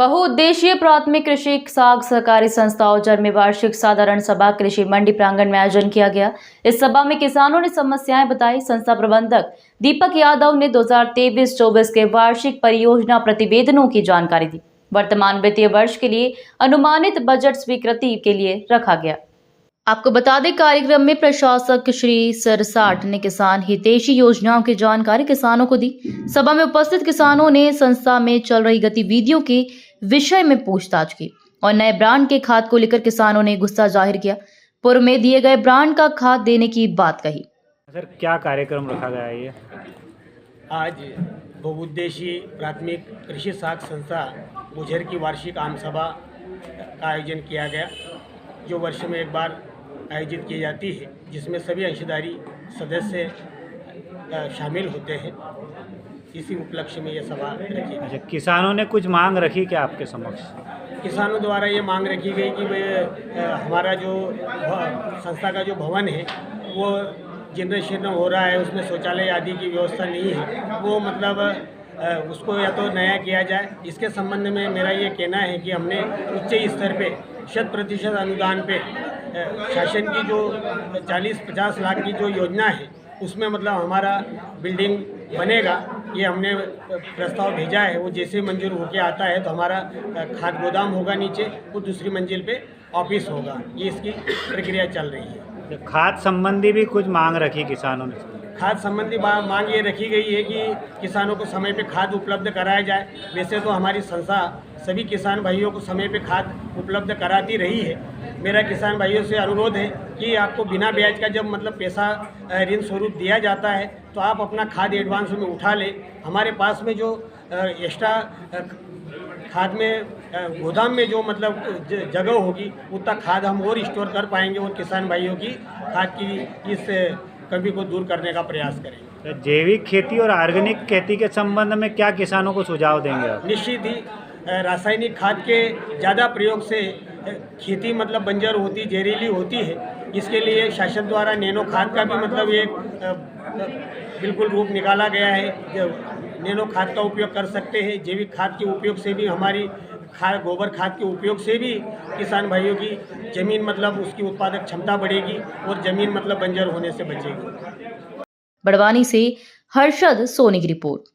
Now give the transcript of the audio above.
बहुउद्देशीय प्राथमिक कृषि साख सहकारी संस्था औजर में वार्षिक साधारण सभा कृषि मंडी प्रांगण में आयोजन किया गया। इस सभा में किसानों ने समस्याएं बताई। संस्था प्रबंधक दीपक यादव ने 2023-24 के वार्षिक परियोजना प्रतिवेदनों की जानकारी दी। वर्तमान वित्तीय वर्ष के लिए अनुमानित बजट स्वीकृति के लिए रखा गया। आपको बता दें, कार्यक्रम में प्रशासक श्री सरसाट ने किसान हितैषी योजनाओं की जानकारी किसानों को दी। सभा में उपस्थित किसानों ने संस्था में चल रही गतिविधियों के विषय में पूछताछ की और नए ब्रांड के खाद को लेकर किसानों ने गुस्सा जाहिर किया। पूर्व में दिए गए ब्रांड का खाद देने की बात कही। सर, क्या कार्यक्रम रखा गया है? ये आज बहुउद्देशीय प्राथमिक कृषि साख संस्था गुजर की वार्षिक आम सभा का आयोजन किया गया, जो वर्ष में एक बार आयोजित की जाती है, जिसमें सभी अंशधारी सदस्य शामिल होते हैं। इसी उपलक्ष्य में यह सभा रखी। अच्छा, किसानों ने कुछ मांग रखी क्या आपके समक्ष? किसानों द्वारा ये मांग रखी गई कि हमारा जो संस्था का जो भवन है वो जीर्ण शीर्ण हो रहा है, उसमें शौचालय आदि की व्यवस्था नहीं है, वो मतलब उसको या तो नया किया जाए। इसके संबंध में मेरा ये कहना है कि हमने उच्च स्तर पे 100% अनुदान पे शासन की जो 40-50 लाख की जो योजना है उसमें मतलब हमारा बिल्डिंग बनेगा। ये हमने प्रस्ताव भेजा है, वो जैसे मंजूर होके आता है तो हमारा खाद गोदाम होगा नीचे, वो दूसरी मंजिल पे ऑफिस होगा। ये इसकी प्रक्रिया चल रही है। खाद संबंधी भी कुछ मांग रखी किसानों ने? खाद संबंधी मांग ये रखी गई है कि किसानों को समय पे खाद उपलब्ध कराया जाए। वैसे तो हमारी संस्था सभी किसान भाइयों को समय पे खाद उपलब्ध कराती रही है। मेरा किसान भाइयों से अनुरोध है कि आपको बिना ब्याज का जब मतलब पैसा ऋण स्वरूप दिया जाता है तो आप अपना खाद एडवांस में उठा लें। हमारे पास में जो एक्स्ट्रा खाद में गोदाम में जो मतलब जगह होगी उतना खाद हम और स्टोर कर पाएंगे और किसान भाइयों की खाद की इस कमी को दूर करने का प्रयास करेंगे। जैविक खेती और ऑर्गेनिक खेती के संबंध में क्या किसानों को सुझाव देंगे आप? निश्चित ही रासायनिक खाद के ज़्यादा प्रयोग से खेती मतलब बंजर होती, जहरीली होती है। इसके लिए शासन द्वारा नैनो खाद का भी मतलब एक बिल्कुल रूप निकाला गया है। नैनो खाद का उपयोग कर सकते हैं। जैविक खाद के उपयोग से भी हमारी गोबर खाद के उपयोग से भी किसान भाइयों की ज़मीन मतलब उसकी उत्पादक क्षमता बढ़ेगी और ज़मीन मतलब बंजर होने से बचेगी। बड़वानी से हर्षद सोनी की रिपोर्ट।